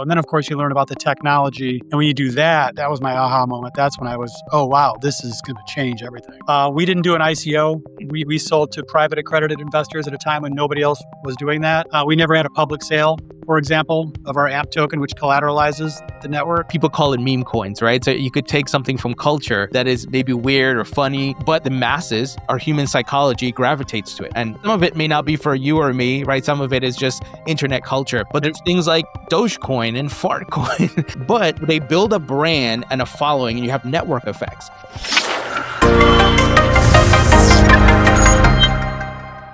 And then, of course, you learn about the technology. And when you do that, that was my aha moment. That's when I was, oh, wow, this is going to change everything. We didn't do an ICO. We sold to private accredited investors at a time when nobody else was doing that. We never had a public sale, for example, of our AMP token, which collateralizes the network. People call it Memecoins, right? So you could take something from culture that is maybe weird or funny, but the masses, our human psychology gravitates to it. And some of it may not be for you or me, right? Some of it is just internet culture. But there's things like Dogecoin and Fartcoin, but they build a brand and a following, and you have network effects.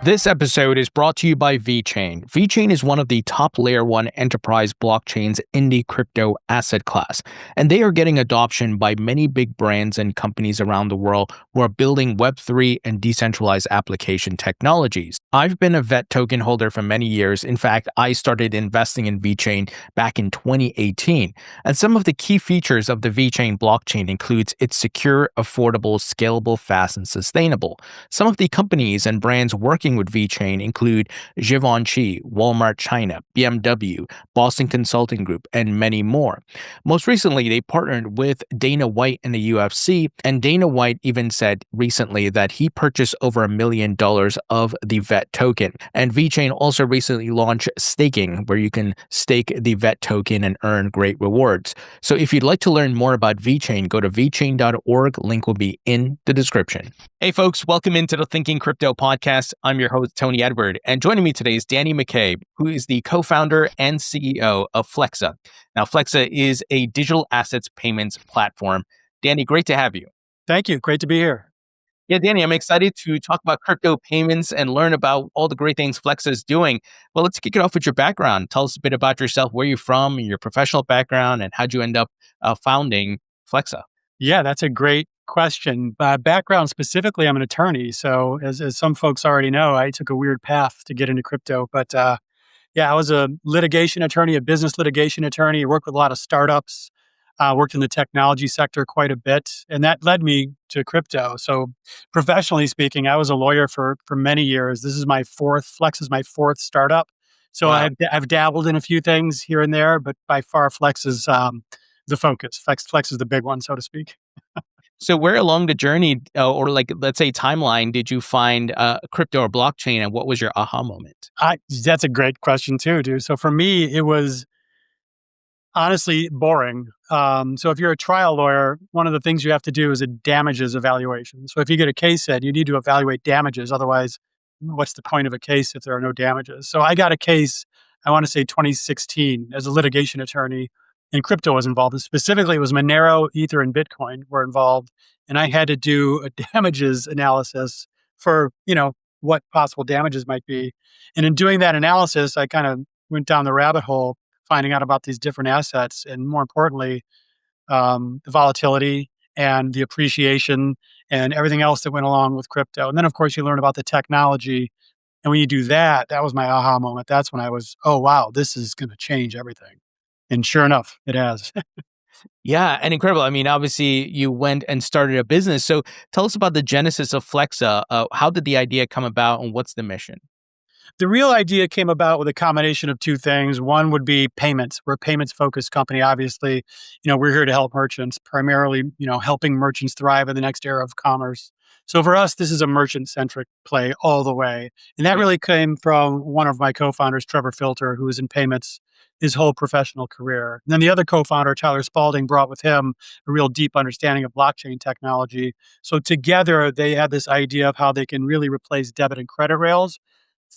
This episode is brought to you by VeChain. VeChain is one of the top layer 1 enterprise blockchains in the crypto asset class, and they are getting adoption by many big brands and companies around the world who are building Web3 and decentralized application technologies. I've been a VET token holder for many years. In fact, I started investing in VeChain back in 2018, and some of the key features of the VeChain blockchain includes it's secure, affordable, scalable, fast, and sustainable. Some of the companies and brands working with VeChain include Givenchy, Walmart China, BMW, Boston Consulting Group, and many more. Most recently, they partnered with Dana White in the UFC, and Dana White even said recently that he purchased over $1 million of the VET token. And VeChain also recently launched staking, where you can stake the VET token and earn great rewards. So if you'd like to learn more about VeChain, go to vechain.org. Link will be in the description. Hey folks, welcome into the Thinking Crypto podcast. I'm your host, Tony Edward, and joining me today is Danny McCabe, who is the co-founder and CEO of Flexa. Now, Flexa is a digital assets payments platform. Danny, great to have you. Thank you. Great to be here. Yeah, Danny, I'm excited to talk about crypto payments and learn about all the great things Flexa is doing. Well, let's kick it off with your background. Tell us a bit about yourself, where you're from, your professional background, and how'd you end up founding Flexa? Yeah, that's a great question. Background specifically, I'm an attorney. So as some folks already know, I took a weird path to get into crypto. But yeah, I was a litigation attorney, a business litigation attorney. I worked with a lot of startups, worked in the technology sector quite a bit. And that led me to crypto. So professionally speaking, I was a lawyer for many years. This is my Flex is my fourth startup. So Wow. I've dabbled in a few things here and there, but by far Flex is the focus. Flex is the big one, so to speak. So where along the journey, or like, let's say timeline, did you find crypto or blockchain, and what was your aha moment? That's a great question too, dude. So for me, it was honestly boring. So if you're a trial lawyer, one of the things you have to do is a damages evaluation. So if you get a case set, you need to evaluate damages. Otherwise, what's the point of a case if there are no damages? So I got a case, I want to say 2016, as a litigation attorney, and crypto was involved. And specifically, it was Monero, Ether, and Bitcoin were involved. And I had to do a damages analysis for, what possible damages might be. And in doing that analysis, I kind of went down the rabbit hole, finding out about these different assets, and more importantly, the volatility and the appreciation and everything else that went along with crypto. And then, of course, you learn about the technology. And when you do that, that was my aha moment. That's when I was, oh, wow, this is going to change everything. And sure enough, it has. Yeah, and incredible. I mean, obviously, you went and started a business. So tell us about the genesis of Flexa. How did the idea come about, and what's the mission? The real idea came about with a combination of two things. One would be payments. We're a payments-focused company, obviously. We're here to help merchants, primarily, helping merchants thrive in the next era of commerce. So for us, this is a merchant-centric play all the way. And that really came from one of my co-founders, Trevor Filter, who was in payments his whole professional career. And then the other co-founder, Tyler Spalding, brought with him a real deep understanding of blockchain technology. So together, they had this idea of how they can really replace debit and credit rails.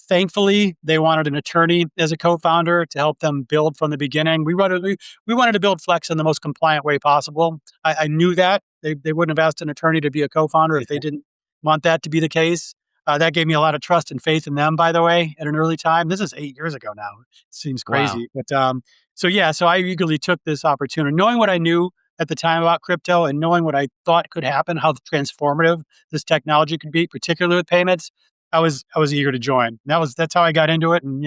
Thankfully, they wanted an attorney as a co-founder to help them build from the beginning. We wanted to build Flex in the most compliant way possible. I knew that. They wouldn't have asked an attorney to be a co-founder if they didn't want that to be the case. That gave me a lot of trust and faith in them, by the way, at an early time. This is 8 years ago now. It seems crazy. Wow. But so I eagerly took this opportunity, knowing what I knew at the time about crypto and knowing what I thought could happen, how transformative this technology could be, particularly with payments. I was eager to join. That's how I got into it, and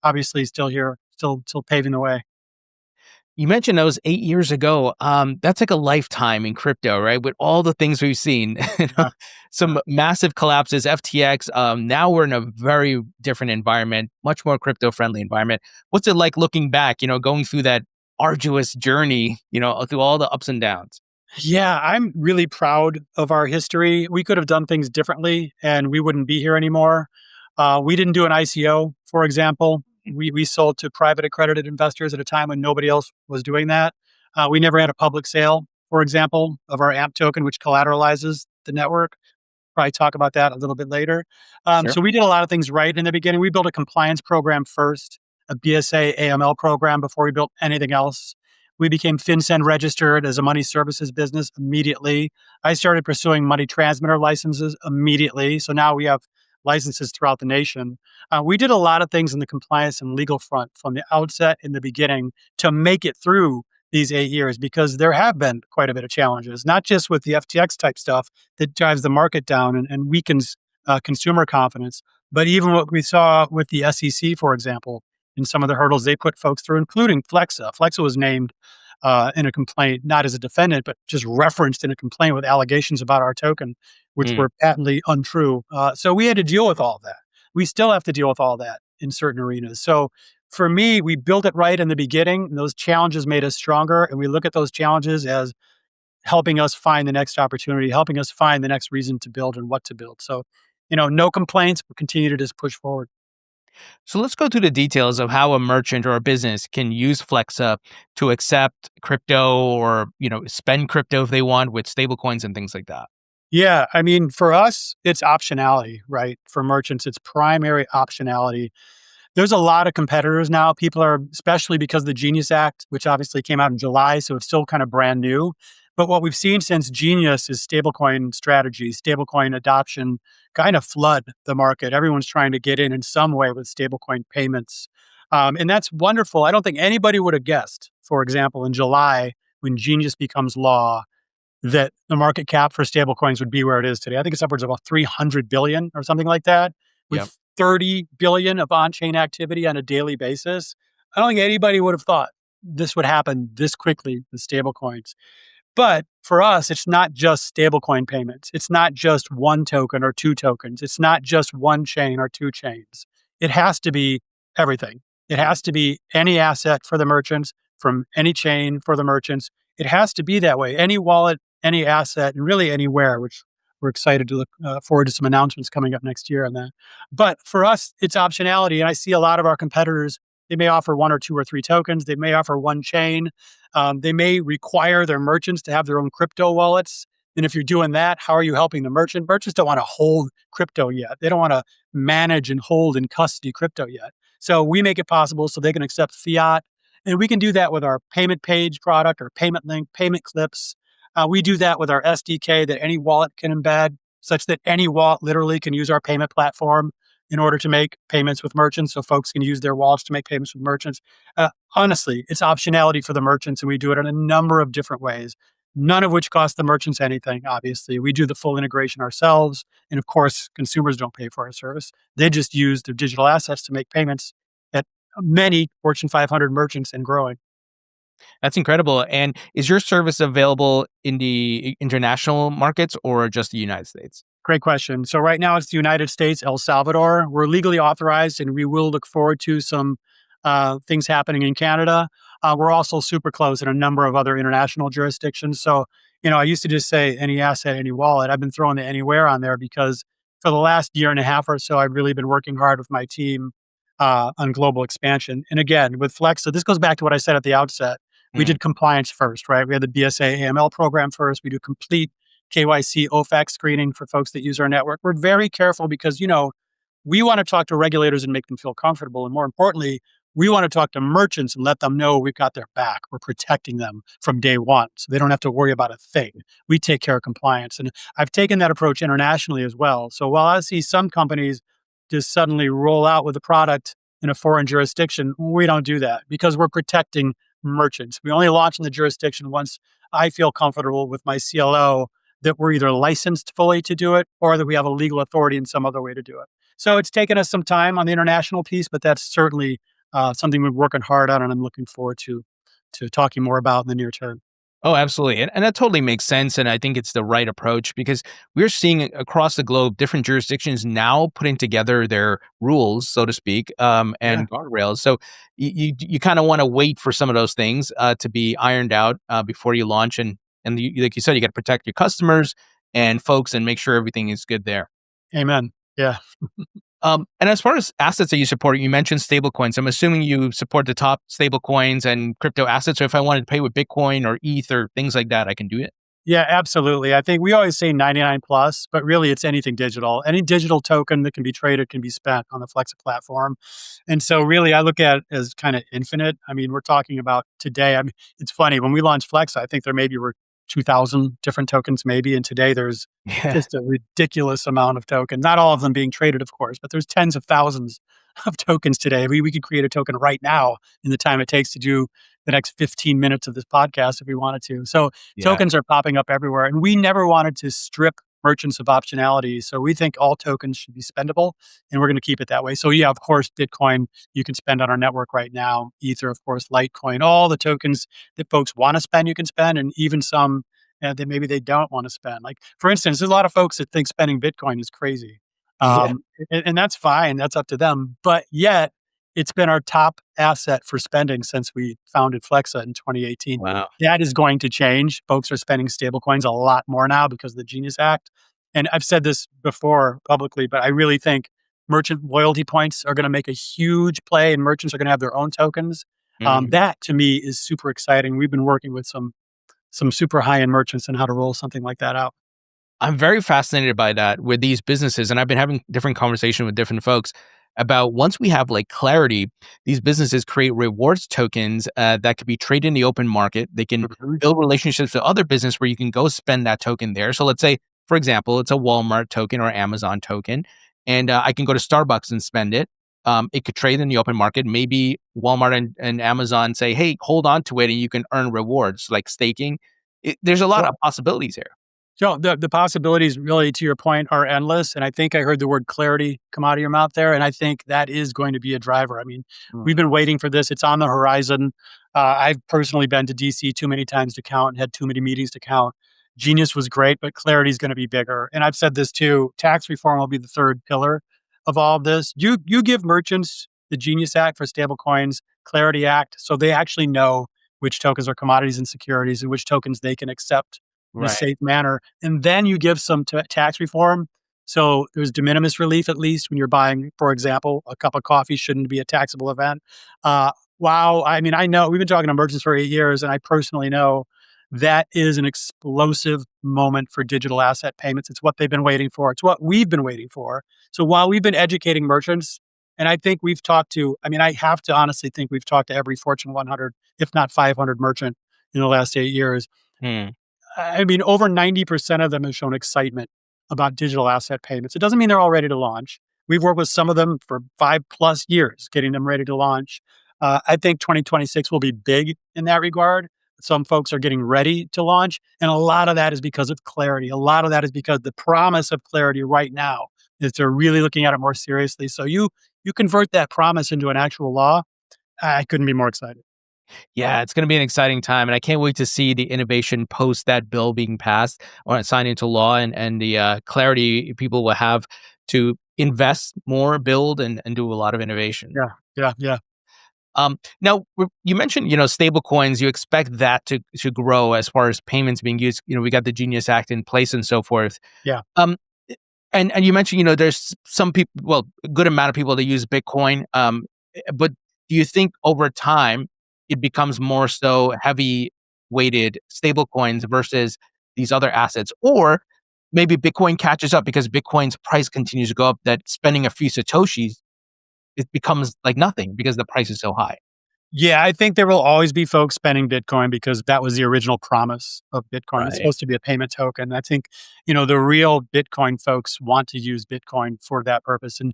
obviously still here, still paving the way. You mentioned that was 8 years ago. That's like a lifetime in crypto, right? With all the things we've seen, some massive collapses, FTX. Now we're in a very different environment, much more crypto-friendly environment. What's it like looking back, going through that arduous journey, through all the ups and downs. Yeah, I'm really proud of our history. We could have done things differently and we wouldn't be here anymore. We didn't do an ICO, for example. We sold to private accredited investors at a time when nobody else was doing that. We never had a public sale, for example, of our AMP token, which collateralizes the network. Probably talk about that a little bit later. Sure. So we did a lot of things right in the beginning. We built a compliance program first, a BSA AML program before we built anything else. We became FinCEN registered as a money services business immediately. I started pursuing money transmitter licenses immediately. So now we have licenses throughout the nation. We did a lot of things in the compliance and legal front from the outset in the beginning to make it through these 8 years because there have been quite a bit of challenges, not just with the FTX type stuff that drives the market down and weakens consumer confidence, but even what we saw with the SEC, for example, and some of the hurdles they put folks through, including Flexa. Flexa was named in a complaint, not as a defendant, but just referenced in a complaint with allegations about our token, which Mm. were patently untrue. So we had to deal with all of that. We still have to deal with all that in certain arenas. So for me, we built it right in the beginning. And those challenges made us stronger. And we look at those challenges as helping us find the next opportunity, helping us find the next reason to build and what to build. So, no complaints, but continue to just push forward. So let's go through the details of how a merchant or a business can use Flexa to accept crypto or, spend crypto if they want with stablecoins and things like that. Yeah, I mean, for us, it's optionality, right? For merchants, it's primary optionality. There's a lot of competitors now. People are, especially because of the Genius Act, which obviously came out in July, so it's still kind of brand new. But what we've seen since Genius is stablecoin strategy, stablecoin adoption kind of flood the market. Everyone's trying to get in some way with stablecoin payments. And that's wonderful. I don't think anybody would have guessed, for example, in July, when Genius becomes law, that the market cap for stablecoins would be where it is today. I think it's upwards of about 300 billion or something like that, Yep. with 30 billion of on-chain activity on a daily basis. I don't think anybody would have thought this would happen this quickly with stablecoins. But for us, it's not just stablecoin payments. It's not just one token or two tokens. It's not just one chain or two chains. It has to be everything. It has to be any asset for the merchants from any chain for the merchants. It has to be that way. Any wallet, any asset, and really anywhere, which we're excited to look forward to some announcements coming up next year on that. But for us, it's optionality. And I see a lot of our competitors, they may offer one or two or three tokens. They may offer one chain. They may require their merchants to have their own crypto wallets. And if you're doing that, how are you helping the merchant? Merchants don't want to hold crypto yet. They don't want to manage and hold and custody crypto yet. So we make it possible so they can accept fiat. And we can do that with our payment page product or payment link, payment clips. We do that with our SDK that any wallet can embed, such that any wallet literally can use our payment platform in order to make payments with merchants. So folks can use their wallets to make payments with merchants. Honestly, it's optionality for the merchants, and we do it in a number of different ways, none of which cost the merchants anything, obviously. We do the full integration ourselves. And of course, consumers don't pay for our service. They just use their digital assets to make payments at many Fortune 500 merchants and growing. That's incredible. And is your service available in the international markets or just the United States? Great question. So right now it's the United States, El Salvador. We're legally authorized, and we will look forward to some things happening in Canada. We're also super close in a number of other international jurisdictions. So, I used to just say any asset, any wallet. I've been throwing the anywhere on there because for the last year and a half or so, I've really been working hard with my team on global expansion. And again, with Flexa, this goes back to what I said at the outset. We Mm. did compliance first, right? We had the BSA AML program first. We do complete KYC OFAC screening for folks that use our network. We're very careful because, we want to talk to regulators and make them feel comfortable. And more importantly, we want to talk to merchants and let them know we've got their back. We're protecting them from day one. So they don't have to worry about a thing. We take care of compliance. And I've taken that approach internationally as well. So while I see some companies just suddenly roll out with a product in a foreign jurisdiction, we don't do that because we're protecting merchants. We only launch in the jurisdiction once I feel comfortable with my CLO that we're either licensed fully to do it or that we have a legal authority in some other way to do it. So it's taken us some time on the international piece, but that's certainly something we're working hard on, and I'm looking forward to talking more about in the near term. Oh, absolutely. And that totally makes sense. And I think it's the right approach because we're seeing across the globe different jurisdictions now putting together their rules, so to speak, Yeah. and guardrails. So you kind of want to wait for some of those things to be ironed out before you launch. And like you said, you got to protect your customers and folks and make sure everything is good there. Amen. Yeah. And as far as assets that you support, you mentioned stablecoins. I'm assuming you support the top stablecoins and crypto assets. So if I wanted to pay with Bitcoin or ETH or things like that, I can do it. Yeah, absolutely. I think we always say 99 plus, but really it's anything digital. Any digital token that can be traded can be spent on the Flexa platform. And so really I look at it as kind of infinite. I mean, we're talking about today. I mean, it's funny when we launched Flexa, I think there maybe were 2,000 different tokens maybe, and today there's Yeah. just a ridiculous amount of tokens. Not all of them being traded, of course, but there's tens of thousands of tokens today. We could create a token right now in the time it takes to do the next 15 minutes of this podcast if we wanted to. So Yeah. tokens are popping up everywhere, and we never wanted to strip merchants of optionality. So we think all tokens should be spendable, and we're going to keep it that way. So yeah, of course, Bitcoin you can spend on our network right now. Ether, of course, Litecoin, all the tokens that folks want to spend, you can spend, and even some that maybe they don't want to spend. Like for instance, there's a lot of folks that think spending Bitcoin is crazy, Yeah. and that's fine. That's up to them. But yet, it's been our top asset for spending since we founded Flexa in 2018. Wow. That is going to change. Folks are spending stablecoins a lot more now because of the Genius Act. And I've said this before publicly, but I really think merchant loyalty points are going to make a huge play, and merchants are going to have their own tokens. Mm. That to me is super exciting. We've been working with some super high end merchants on how to roll something like that out. I'm very fascinated by that with these businesses. And I've been having different conversations with different folks about once we have like clarity, these businesses create rewards tokens that could be traded in the open market. They can Mhm. build relationships with other business where you can go spend that token there. So let's say, for example, it's a Walmart token or Amazon token, and I can go to Starbucks and spend it. It could trade in the open market. Maybe Walmart and Amazon say, hey, hold on to it and you can earn rewards like staking. There's a lot of possibilities here. So the possibilities really to your point are endless. And I think I heard the word clarity come out of your mouth there. And I think that is going to be a driver. I mean, we've been waiting for this. It's on the horizon. I've personally been to DC too many times to count and had too many meetings to count. Genius was great, but clarity is going to be bigger. And I've said this too. Tax reform will be the third pillar of all of this. You give merchants the Genius Act for stablecoins, Clarity Act, so they actually know which tokens are commodities and securities and which tokens they can accept in a Right. safe manner. And then you give some tax reform. So there's de minimis relief, at least when you're buying, for example, a cup of coffee shouldn't be a taxable event. Wow. I mean, I know we've been talking to merchants for 8 years, and I personally know that is an explosive moment for digital asset payments. It's what they've been waiting for. It's what we've been waiting for. So while we've been educating merchants, and I think we've talked to, I mean, I have to honestly think we've talked to every Fortune 100, if not 500 merchant in the last 8 years. Hmm. I mean, over 90% of them have shown excitement about digital asset payments. It doesn't mean they're all ready to launch. We've worked with some of them for 5+ years, getting them ready to launch. I think 2026 will be big in that regard. Some folks are getting ready to launch, and a lot of that is because of clarity. A lot of that is because the promise of clarity right now is they're really looking at it more seriously. So you convert that promise into an actual law. I couldn't be more excited. Yeah, it's going to be an exciting time, and I can't wait to see the innovation post that bill being passed or signed into law, and the clarity people will have to invest more, build, and do a lot of innovation. Yeah, yeah, yeah, Now you mentioned stable coins. You expect that to grow as far as payments being used. We got the Genius Act in place and so forth. yeah. Um, and you mentioned there's some people, well, a good amount of people that use Bitcoin. But do you think over time it becomes more so heavy weighted stable coins versus these other assets, or maybe Bitcoin catches up because Bitcoin's price continues to go up? That spending a few satoshis it becomes like nothing because the price is so high. Yeah, I think there will always be folks spending Bitcoin because that was the original promise of Bitcoin. It's Right. supposed to be a payment token. I think, the real Bitcoin folks want to use Bitcoin for that purpose, and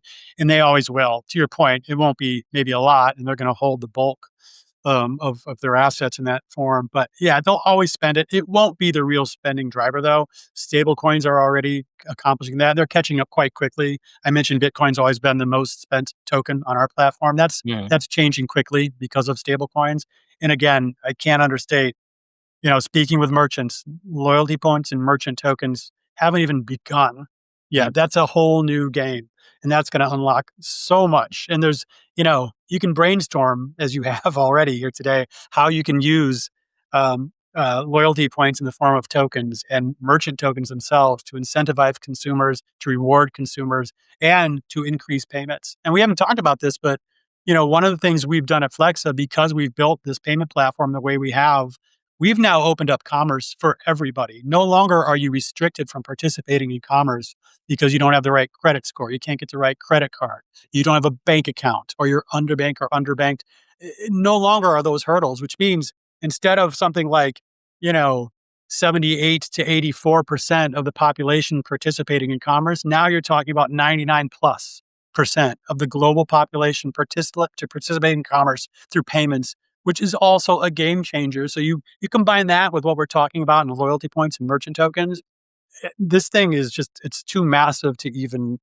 they always will. To your point, it won't be maybe a lot, and they're going to hold the bulk of their assets in that form. But yeah, they'll always spend it. It won't be the real spending driver though. Stable coins are already accomplishing that. They're catching up quite quickly. I mentioned Bitcoin's always been the most spent token on our platform. That's Yeah. that's changing quickly because of stable coins. And again, I can't understate. Speaking with merchants, loyalty points and merchant tokens haven't even begun. Yeah, Mm. that's a whole new game. And that's going to unlock so much. And you can brainstorm as you have already here today, how you can use loyalty points in the form of tokens and merchant tokens themselves to incentivize consumers, to reward consumers, and to increase payments. And we haven't talked about this, but one of the things we've done at Flexa, because we've built this payment platform the way we have, we've now opened up commerce for everybody. No longer are you restricted from participating in commerce because you don't have the right credit score. You can't get the right credit card. You don't have a bank account, or you're underbanked or underbanked. No longer are those hurdles, which means instead of something like, you know, 78 to 84% of the population participating in commerce, now you're talking about 99 plus percent of the global population to participate in commerce through payments, which is also a game changer. So you combine that with what we're talking about in loyalty points and merchant tokens. This thing is it's too massive to even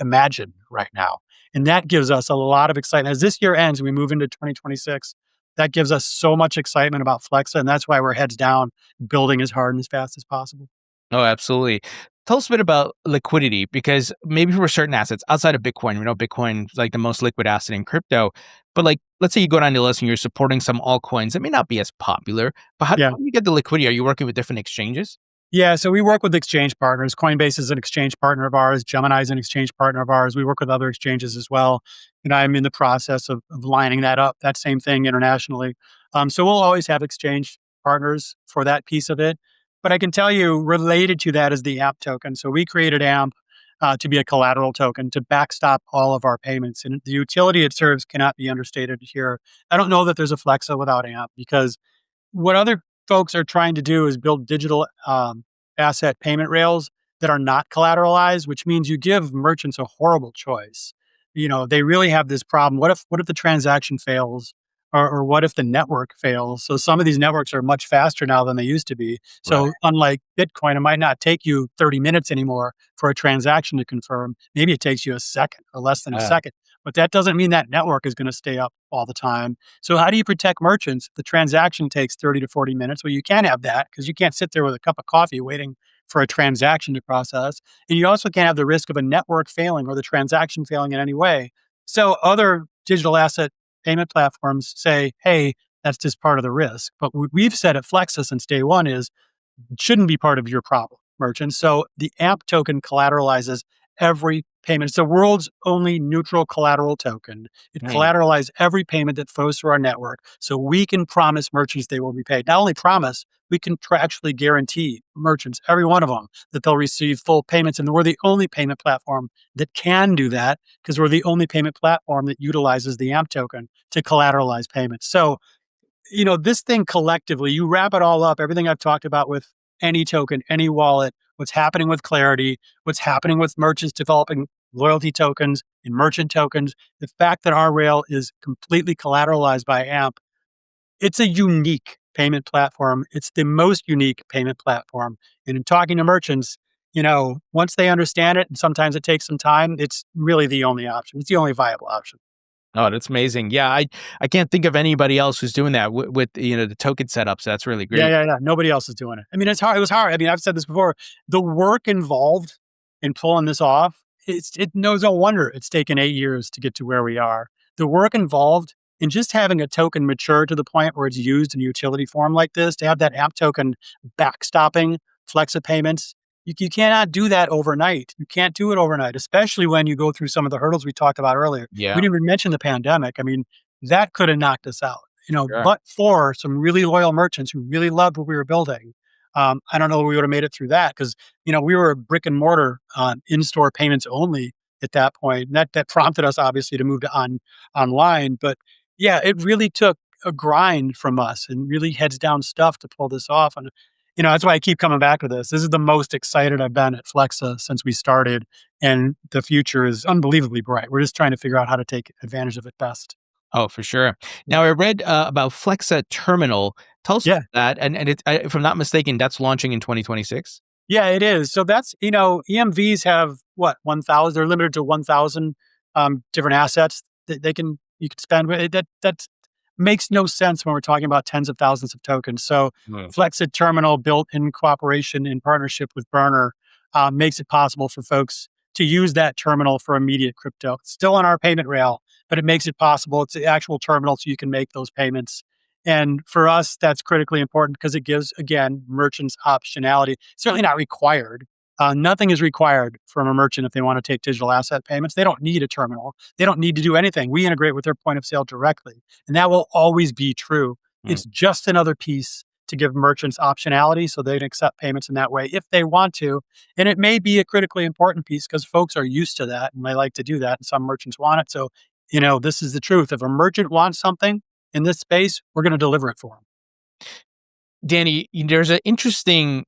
imagine right now. And that gives us a lot of excitement. As this year ends and we move into 2026, that gives us so much excitement about Flexa. And that's why we're heads down building as hard and as fast as possible. Oh, absolutely. Tell us a bit about liquidity, because maybe for certain assets outside of Bitcoin, we know Bitcoin is like the most liquid asset in crypto. But like, let's say you go down the list and you're supporting some altcoins that may not be as popular, but how Yeah. do you get the liquidity? Are you working with different exchanges? Yeah, so we work with exchange partners. Coinbase is an exchange partner of ours. Gemini is an exchange partner of ours. We work with other exchanges as well. And I'm in the process of lining that up, that same thing internationally. So we'll always have exchange partners for that piece of it. But I can tell you, related to that is the AMP token. So we created AMP to be a collateral token to backstop all of our payments. And the utility it serves cannot be understated here. I don't know that there's a Flexa without AMP, because what other folks are trying to do is build digital asset payment rails that are not collateralized, which means you give merchants a horrible choice. They really have this problem. What if the transaction fails, or what if the network fails? So some of these networks are much faster now than they used to be. Right. So unlike Bitcoin, it might not take you 30 minutes anymore for a transaction to confirm. Maybe it takes you a second or less than a Uh, second. But that doesn't mean that network is going to stay up all the time. So how do you protect merchants? The transaction takes 30 to 40 minutes. Well, you can't have that because you can't sit there with a cup of coffee waiting for a transaction to process. And you also can't have the risk of a network failing or the transaction failing in any way. So other digital asset payment platforms say, hey, that's just part of the risk. But what we've said at Flexa since day one is shouldn't be part of your problem, merchant. So the AMP token collateralizes every payment. It's the world's only neutral collateral token. It mm, collateralizes every payment that flows through our network. So we can promise merchants they will be paid. Not only promise, we contractually guarantee merchants, every one of them, that they'll receive full payments. And we're the only payment platform that can do that, because we're the only payment platform that utilizes the AMP token to collateralize payments. So this thing collectively, you wrap it all up, everything I've talked about with any token, any wallet, what's happening with Clarity, what's happening with merchants developing loyalty tokens and merchant tokens, the fact that our rail is completely collateralized by AMP, it's a unique payment platform. It's the most unique payment platform. And in talking to merchants, once they understand it, and sometimes it takes some time, it's really the only option. It's the only viable option. oh, that's amazing. Yeah, I can't think of anybody else who's doing that with the token setups. That's really Yeah, great. yeah, yeah. Nobody else is doing it. I mean, it's hard. It was hard. I mean, I've said this before. The work involved in pulling this off, it knows no wonder it's taken 8 years to get to where we are. The work involved in just having a token mature to the point where it's used in utility form like this, to have that app token backstopping Flexa payments, you cannot do that overnight. You can't do it overnight, especially when you go through some of the hurdles we talked about earlier. We Yeah, didn't even mention the pandemic. I mean, that could have knocked us out. sure. But for some really loyal merchants who really loved what we were building, I don't know if we would have made it through that, because we were a brick and mortar in-store payments only at that point. And that prompted us obviously to move to online. But yeah, it really took a grind from us and really heads down stuff to pull this off. And that's why I keep coming back to this. This is the most excited I've been at Flexa since we started, and the future is unbelievably bright. We're just trying to figure out how to take advantage of it best. Oh, for sure. Now, I read about Flexa Terminal. Tell us Yeah. about that. And if I'm not mistaken, that's launching in 2026. Yeah, it is. So that's, EMVs have what, 1,000, they're limited to 1,000 different assets that you can spend with. That's makes no sense when we're talking about tens of thousands of tokens. So Mm. Flexa Terminal, built in cooperation in partnership with Burner, makes it possible for folks to use that terminal for immediate crypto. It's still on our payment rail, but it makes it possible. It's the actual terminal so you can make those payments. And for us, that's critically important because it gives, again, merchants optionality. Certainly not required. Nothing is required from a merchant if they want to take digital asset payments. They don't need a terminal. They don't need to do anything. We integrate with their point of sale directly. And that will always be true. Mm. It's just another piece to give merchants optionality so they can accept payments in that way if they want to. And it may be a critically important piece because folks are used to that and they like to do that. And some merchants want it. So, this is the truth. If a merchant wants something in this space, we're going to deliver it for them. Danny, there's an interesting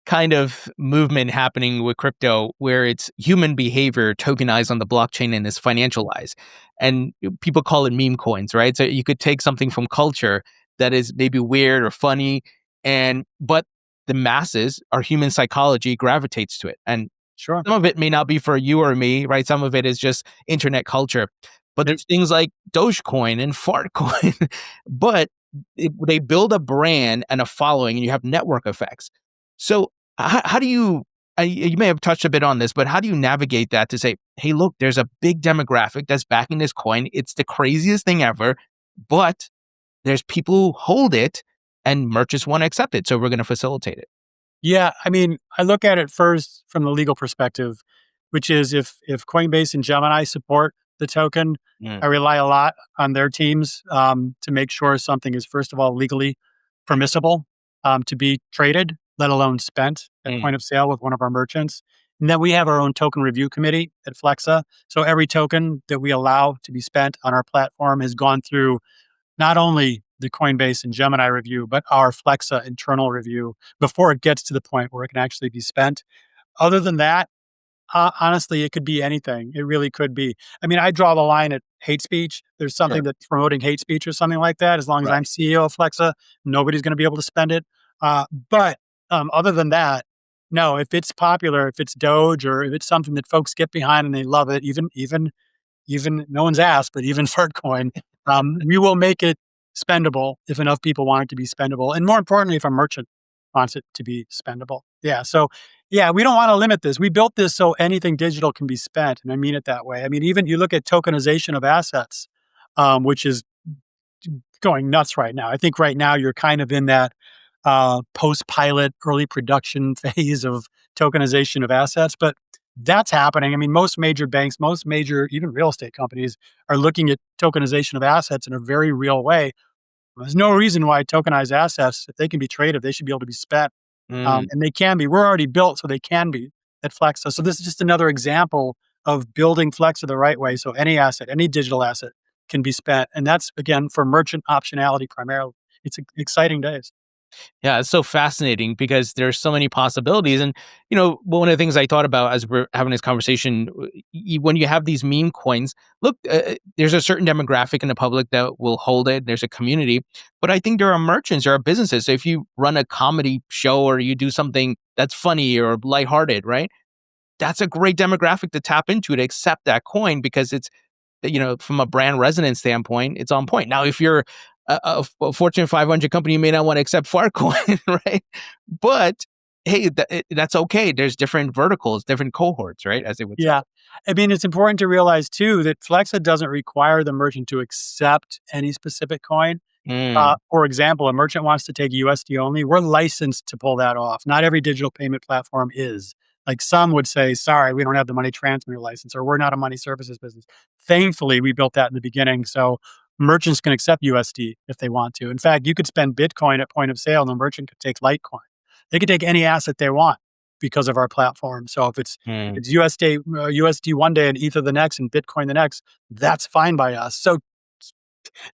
kind of movement happening with crypto where it's human behavior tokenized on the blockchain and is financialized. And people call it meme coins, right? So you could take something from culture that is maybe weird or funny, but the masses, our human psychology gravitates to it. And Sure. some of it may not be for you or me, right? Some of it is just internet culture. But there's things like Dogecoin and Fartcoin, but they build a brand and a following, and you have network effects. So how do you? You may have touched a bit on this, but how do you navigate that to say, "Hey, look, there's a big demographic that's backing this coin. It's the craziest thing ever, but there's people who hold it, and merchants want to accept it, so we're going to facilitate it." Yeah, I mean, I look at it first from the legal perspective, which is if Coinbase and Gemini support the token, Mm, I rely a lot on their teams to make sure something is first of all legally permissible to be traded, let alone spent at mm, point of sale with one of our merchants. And then we have our own token review committee at Flexa. So every token that we allow to be spent on our platform has gone through not only the Coinbase and Gemini review, but our Flexa internal review before it gets to the point where it can actually be spent. Other than that, honestly, it could be anything. It really could be. I mean, I draw the line at hate speech. There's sure. something that's promoting hate speech or something like that. As long as Right. I'm CEO of Flexa, nobody's going to be able to spend it. But other than that, no. If it's popular, if it's Doge, or if it's something that folks get behind and they love it, even no one's asked, but even Fartcoin, we will make it spendable if enough people want it to be spendable. And more importantly, if a merchant wants it to be spendable. Yeah. So, yeah, we don't want to limit this. We built this so anything digital can be spent. And I mean it that way. I mean, even you look at tokenization of assets, which is going nuts right now. I think right now you're kind of in that post-pilot, early production phase of tokenization of assets, but that's happening. I mean, most major banks, most major even real estate companies are looking at tokenization of assets in a very real way. There's no reason why tokenized assets, if they can be traded, they should be able to be spent, Mm. and they can be. We're already built, so they can be at Flexa. So this is just another example of building Flexa the right way. So any asset, any digital asset, can be spent, and that's again for merchant optionality primarily. It's exciting days. Yeah, it's so fascinating because there's so many possibilities. And, one of the things I thought about as we're having this conversation, when you have these meme coins, look, there's a certain demographic in the public that will hold it. There's a community. But I think there are merchants, there are businesses. So if you run a comedy show or you do something that's funny or lighthearted, right? That's a great demographic to tap into to accept that coin because it's from a brand resonance standpoint, it's on point. Now, if you're a Fortune 500 company, you may not want to accept Fartcoin, right? But hey, that's okay. There's different verticals, different cohorts, right? As they would say. Yeah. I mean, it's important to realize too that Flexa doesn't require the merchant to accept any specific coin. Mm, For example, a merchant wants to take USD only. We're licensed to pull that off. Not every digital payment platform is. Like some would say, sorry, we don't have the money transmitter license, or we're not a money services business. Thankfully, we built that in the beginning. So merchants can accept USD if they want to. In fact, you could spend Bitcoin at point of sale and the merchant could take Litecoin. They could take any asset they want because of our platform. So if mm. it's USD one day and Ether the next and Bitcoin the next, that's fine by us. So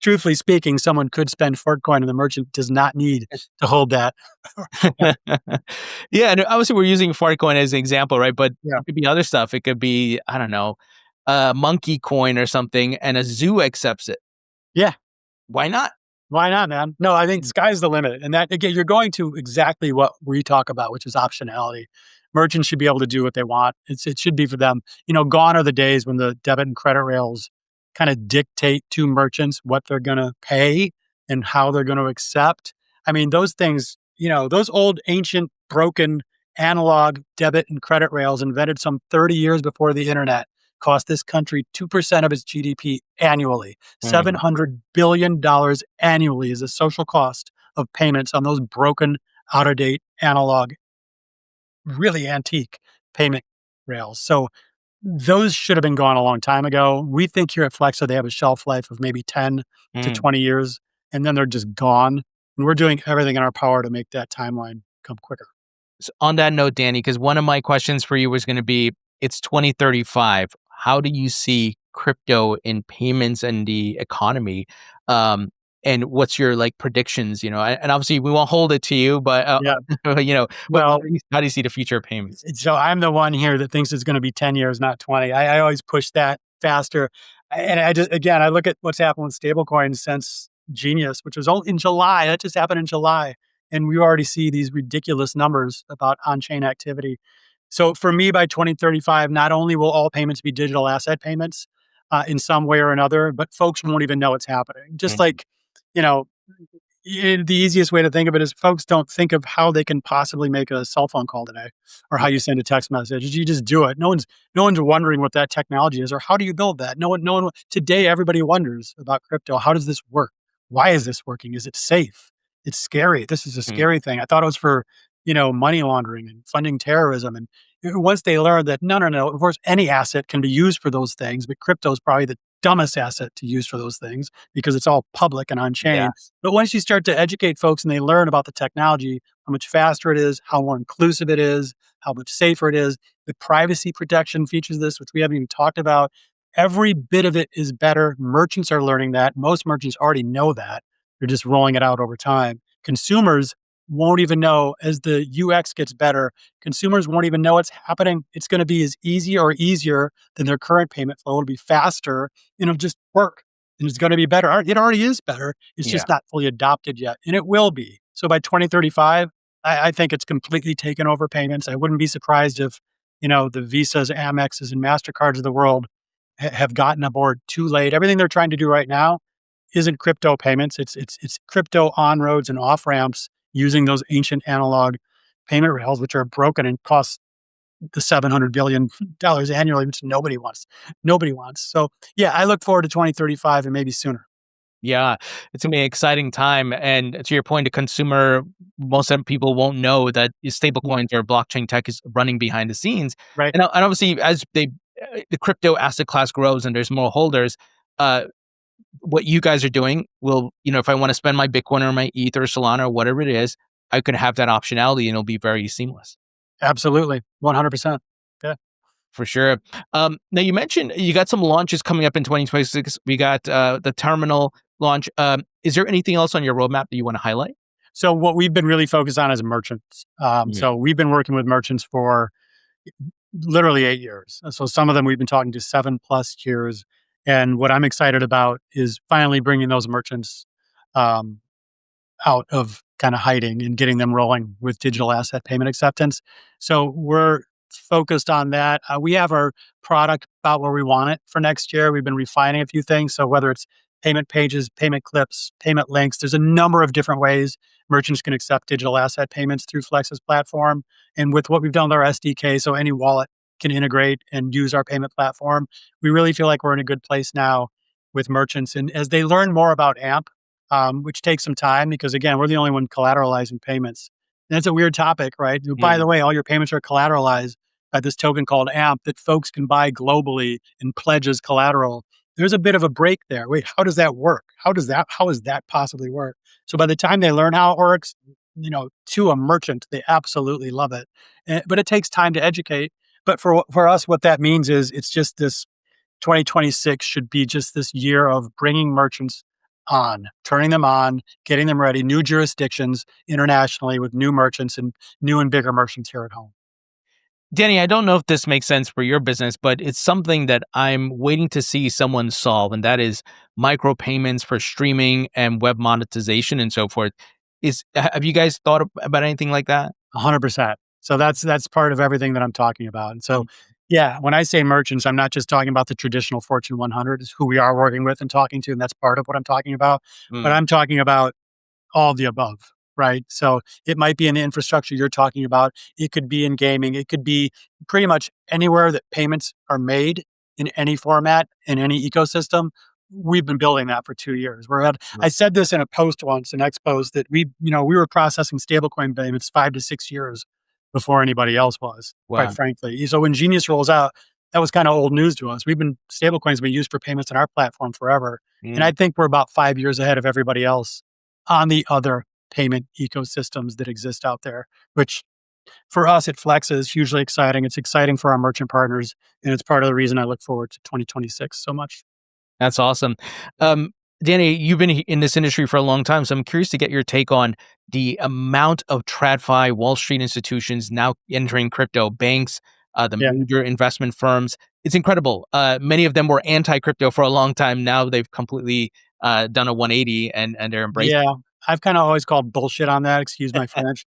truthfully speaking, someone could spend Fartcoin and the merchant does not need to hold that. Yeah. Yeah, and obviously we're using Fartcoin as an example, right? But Yeah. it could be other stuff. It could be, I don't know, a monkey coin or something, and a zoo accepts it. Yeah. Why not? Why not, man? No, I think sky's the limit. And that, again, you're going to exactly what we talk about, which is optionality. Merchants should be able to do what they want. It should be for them. Gone are the days when the debit and credit rails kind of dictate to merchants what they're going to pay and how they're going to accept. I mean, those things, those old ancient broken analog debit and credit rails invented some 30 years before the internet cost this country 2% of its GDP annually. Mm. $700 billion annually is the social cost of payments on those broken, out of date, analog, really antique payment rails. So those should have been gone a long time ago. We think here at Flexa, they have a shelf life of maybe 10 to Mm. 20 years, and then they're just gone. And we're doing everything in our power to make that timeline come quicker. On that note, Danny, because one of my questions for you was going to be, it's 2035. How do you see crypto in payments and the economy? And what's your predictions? And obviously we won't hold it to you, but Yeah. what Well, how do you see the future of payments? so I'm the one here that thinks it's going to be 10 years, not 20. I always push that faster. And I just, again, I look at what's happened with stablecoins since Genius, which was all in July. That just happened in July. And we already see these ridiculous numbers about on chain activity. So for me, by 2035, not only will all payments be digital asset payments in some way or another, but folks won't even know it's happening. Just Mm. like, you know, the easiest way to think of it is folks don't think of how they can possibly make a cell phone call today or how you send a text message. You just do it. No one's wondering what that technology is or how do you build that. No one today everybody wonders about crypto. How does this work? Why is this working? Is it safe? It's scary. This is a Mm. scary thing. I thought it was for, money laundering and funding terrorism. And once they learned that no, of course any asset can be used for those things, but crypto is probably the dumbest asset to use for those things because it's all public and on Yeah. chain. But once you start to educate folks and they learn about the technology, how much faster it is, how more inclusive it is, how much safer it is, the privacy protection features of this, which we haven't even talked about, every bit of it is better. Merchants are learning that. Most merchants already know that. They're just rolling it out over time. Consumers won't even know as the UX gets better. Consumers won't even know it's happening. It's going to be as easy or easier than their current payment flow. It'll be faster and it'll just work and it's going to be better. It already is better. It's Yeah. just not fully adopted yet, and it will be. So by 2035, I think it's completely taken over payments. I wouldn't be surprised if, the Visas, Amexes, and Mastercards of the world have gotten aboard too late. Everything they're trying to do right now isn't crypto payments. It's crypto on roads and off ramps using those ancient analog payment rails, which are broken and cost the $700 billion annually, which nobody wants. Nobody wants. So yeah, I look forward to 2035 and maybe sooner. Yeah, it's gonna be an exciting time. And to your point, the consumer, most of the people won't know that Yeah. stablecoins or blockchain tech is running behind the scenes. Right. And obviously, as the crypto asset class grows and there's more holders, uh, what you guys are doing will, if I want to spend my Bitcoin or my ETH or Solana or whatever it is, I could have that optionality and it'll be very seamless. Absolutely. 100%. Yeah. For sure. Now you mentioned you got some launches coming up in 2026. We got the terminal launch. Is there anything else on your roadmap that you want to highlight? So what we've been really focused on is merchants. Mm. So we've been working with merchants for literally 8 years. So some of them we've been talking to 7+ years. And what I'm excited about is finally bringing those merchants um, out of kind of hiding and getting them rolling with digital asset payment acceptance. So we're focused on that. We have our product about where we want it for next year. We've been refining a few things. So whether it's payment pages, payment clips, payment links, there's a number of different ways merchants can accept digital asset payments through Flex's platform. And with what we've done with our SDK, so any wallet can integrate and use our payment platform. We really feel like we're in a good place now with merchants. And as they learn more about AMP, which takes some time because again, we're the only one collateralizing payments. And that's a weird topic, right? By Mm. the way, all your payments are collateralized by this token called AMP that folks can buy globally and pledge as collateral. There's a bit of a break there. Wait, how does that work? How does that possibly work? So by the time they learn how it works, to a merchant, they absolutely love it. But it takes time to educate. But for us, what that means is it's just this 2026 should be just this year of bringing merchants on, turning them on, getting them ready, new jurisdictions internationally with new merchants and new and bigger merchants here at home. Danny, I don't know if this makes sense for your business, but it's something that I'm waiting to see someone solve, and that is micropayments for streaming and web monetization and so forth. Have you guys thought about anything like that? 100%. So that's part of everything that I'm talking about. And so, Mm. Yeah, when I say merchants, I'm not just talking about the traditional Fortune 100, is who we are working with and talking to, and that's part of what I'm talking about. But Mm, I'm talking about all of the above, right? So it might be in the infrastructure you're talking about. It could be in gaming. It could be pretty much anywhere that payments are made in any format, in any ecosystem. We've been building that for 2 years. mm. I said this in a post once, an ex post, that we were processing stablecoin payments 5 to 6 years before anybody else was, quite Wow. frankly. So when Genius rolls out, that was kind of old news to us. Stablecoins have been used for payments on our platform forever. And I Mm. think we're about 5 years ahead of everybody else on the other payment ecosystems that exist out there, which for us at Flexa is hugely exciting. It's exciting for our merchant partners, and it's part of the reason I look forward to 2026 so much. That's awesome. Um, Danny, you've been in this industry for a long time, so I'm curious to get your take on the amount of TradFi Wall Street institutions now entering crypto, banks, the Yeah. major investment firms. It's incredible. Many of them were anti-crypto for a long time. Now they've completely done a 180 and they're embracing. Yeah, I've kinda always called bullshit on that, excuse my French.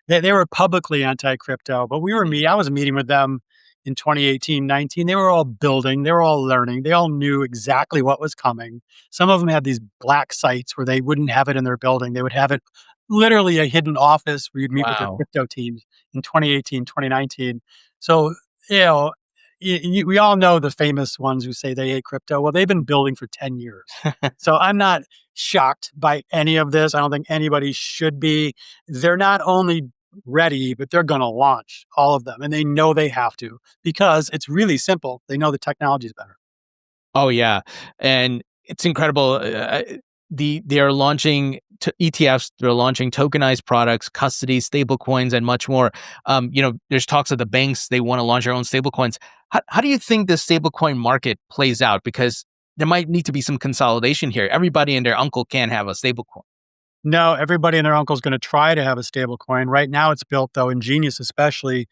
They were publicly anti-crypto, but I was meeting with them in 2018, 19. They were all building, they were all learning, they all knew exactly what was coming. Some of them had these black sites where they wouldn't have it in their building, they would have it literally a hidden office where you'd meet with their Wow. crypto teams in 2018, 2019. So, you know, we all know the famous ones who say they hate crypto. Well, they've been building for 10 years. So I'm not shocked by any of this. I don't think anybody should be. They're not only ready, but they're going to launch all of them. And they know they have to because it's really simple. They know the technology is better. Oh yeah, and it's incredible. They are launching ETFs. They're launching tokenized products, custody, stable coins, and much more. There's talks of the banks they want to launch their own stable coins. How do you think the stablecoin market plays out? Because there might need to be some consolidation here. Everybody and their uncle can have a stablecoin. No, everybody and their uncle's going to try to have a stable coin. Right now, it's built, though, Ingenious especially,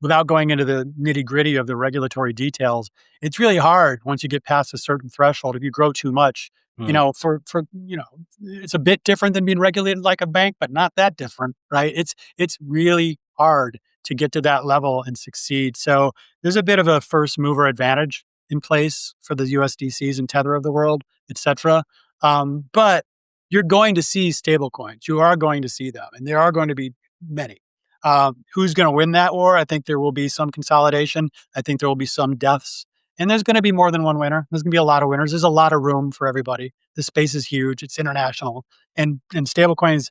without going into the nitty gritty of the regulatory details, it's really hard once you get past a certain threshold. If you grow too much, Mm. it's a bit different than being regulated like a bank, but not that different, right? It's really hard to get to that level and succeed. So there's a bit of a first mover advantage in place for the USDCs and Tether of the world, et cetera. But you're going to see stable coins. You are going to see them, and there are going to be many. Who's going to win that war? I think there will be some consolidation. I think there will be some deaths. And there's going to be more than one winner. There's going to be a lot of winners. There's a lot of room for everybody. The space is huge. It's international. And stablecoins,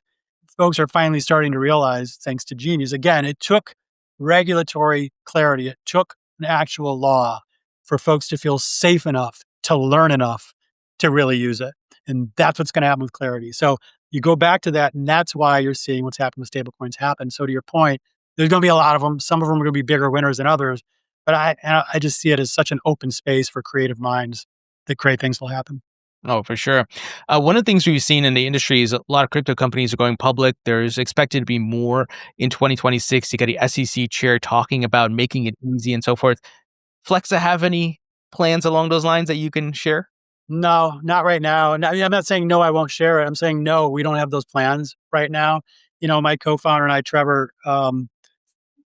folks are finally starting to realize, thanks to Genius, again, it took regulatory clarity. It took an actual law for folks to feel safe enough to learn enough to really use it. And that's what's going to happen with clarity. So you go back to that, and that's why you're seeing what's happened with stablecoins happen. So to your point, there's going to be a lot of them. Some of them are going to be bigger winners than others. But I just see it as such an open space for creative minds that great things will happen. Oh, for sure. One of the things we've seen in the industry is a lot of crypto companies are going public. There's expected to be more in 2026. You got the SEC chair talking about making it easy and so forth. Flexa have any plans along those lines that you can share? No, not right now. No, I'm not saying no, I won't share it. I'm saying no, we don't have those plans right now. My co-founder and I, Trevor,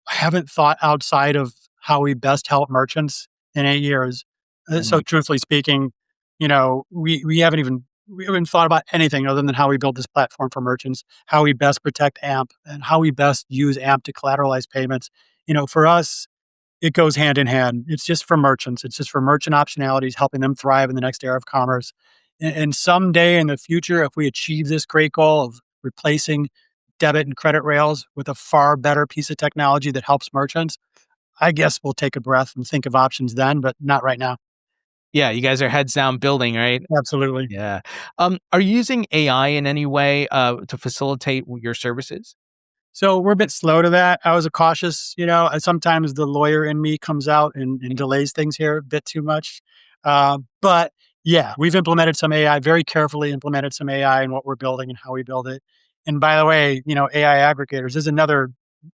haven't thought outside of how we best help merchants in 8 years. So Mhm. truthfully speaking, we haven't thought about anything other than how we build this platform for merchants, how we best protect AMP, and how we best use AMP to collateralize payments. For us, it goes hand in hand. It's just for merchants. It's just for merchant optionalities, helping them thrive in the next era of commerce. And someday in the future, if we achieve this great goal of replacing debit and credit rails with a far better piece of technology that helps merchants, I guess we'll take a breath and think of options then, but not right now. Yeah, you guys are heads down building, right? Absolutely. Yeah. Are you using AI in any way to facilitate your services? So we're a bit slow to that. I was a cautious, sometimes the lawyer in me comes out and delays things here a bit too much. But yeah, we've implemented some AI, very carefully implemented some AI in what we're building and how we build it. And by the way, AI aggregators is another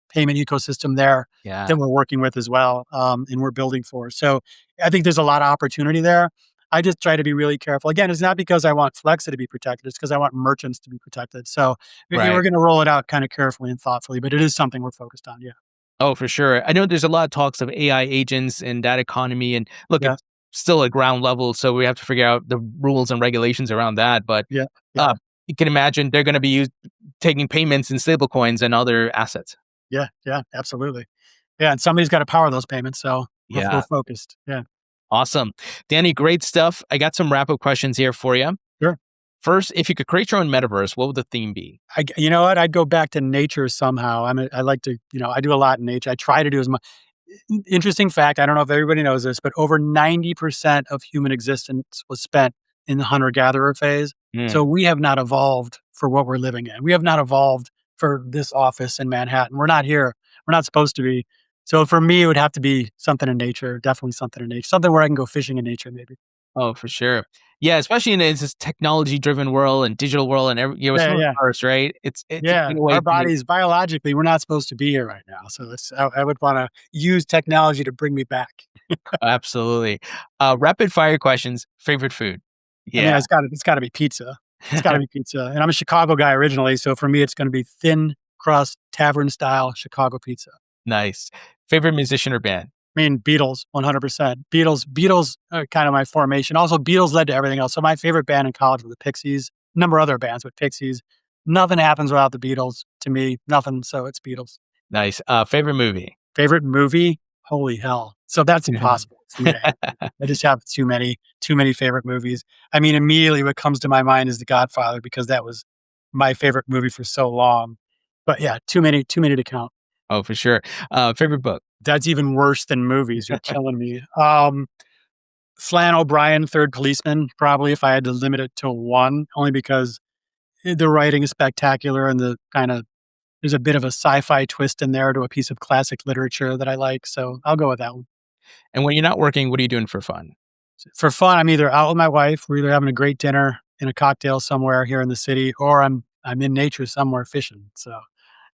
payment ecosystem there Yeah. that we're working with as well, and we're building for. So I think there's a lot of opportunity there. I just try to be really careful. Again, it's not because I want Flexa to be protected; it's because I want merchants to be protected. So we're Right. going to roll it out kind of carefully and thoughtfully, but it is something we're focused on. Yeah. Oh, for sure. I know there's a lot of talks of AI agents and that economy. And look, Yeah, it's still at ground level. So we have to figure out the rules and regulations around that. But yeah, uh, yeah, you can imagine they're going to be taking payments in stablecoins and other assets. yeah, yeah, absolutely. Yeah, and somebody's got to power those payments, so we're Yeah. focused. Yeah, Awesome. Danny, great stuff. I got some wrap up questions here for you. sure. First, if you could create your own metaverse, what would the theme be? You know what? I'd go back to nature somehow. I like to, I do a lot in nature. I try to do as much. Interesting fact. I don't know if everybody knows this, but over 90% of human existence was spent in the hunter gatherer phase. Mm. So we have not evolved for what we're living in. We have not evolved for this office in Manhattan. We're not here. We're not supposed to be. So for me, it would have to be something in nature. Definitely something in nature. Something where I can go fishing in nature, maybe. Oh, for sure. Yeah, especially in this technology driven world and digital world and it's Yeah, so yeah. diverse, right? It's a Yeah, great way our to bodies biologically, we're not supposed to be here right now. So I would want to use technology to bring me back. absolutely. Rapid fire questions. Favorite food? I mean, Yeah. it's got to be pizza. It's got to be pizza. And I'm a Chicago guy originally, so for me, it's going to be thin crust, tavern style Chicago pizza. Nice. Favorite musician or band? I mean, Beatles, 100%. Beatles are kind of my formation. Also, Beatles led to everything else. So my favorite band in college was the Pixies. A number of other bands, but Pixies. Nothing happens without the Beatles to me. Nothing. So it's Beatles. Nice. Favorite movie? Favorite movie? Holy hell. So that's impossible for me to answer. I just have too many favorite movies. I mean, immediately what comes to my mind is The Godfather because that was my favorite movie for so long. But yeah, too many to count. Oh, for sure. Favorite book? That's even worse than movies. You're killing me. Flann O'Brien, Third Policeman, probably if I had to limit it to one, only because the writing is spectacular and there's a bit of a sci-fi twist in there to a piece of classic literature that I like. So I'll go with that one. And when you're not working, what are you doing for fun? For fun, I'm either out with my wife, we're either having a great dinner and a cocktail somewhere here in the city, or I'm in nature somewhere fishing. So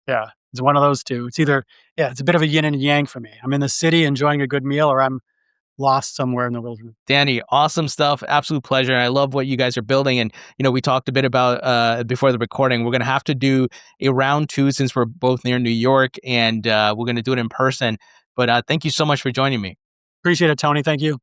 yeah, it's one of those two. It's either it's a bit of a yin and yang for me. I'm in the city enjoying a good meal, or I'm lost somewhere in the wilderness. Danny, awesome stuff. Absolute pleasure. And I love what you guys are building. And, we talked a bit about before the recording. We're going to have to do a round two since we're both near New York and we're going to do it in person. But thank you so much for joining me. Appreciate it, Tony. Thank you.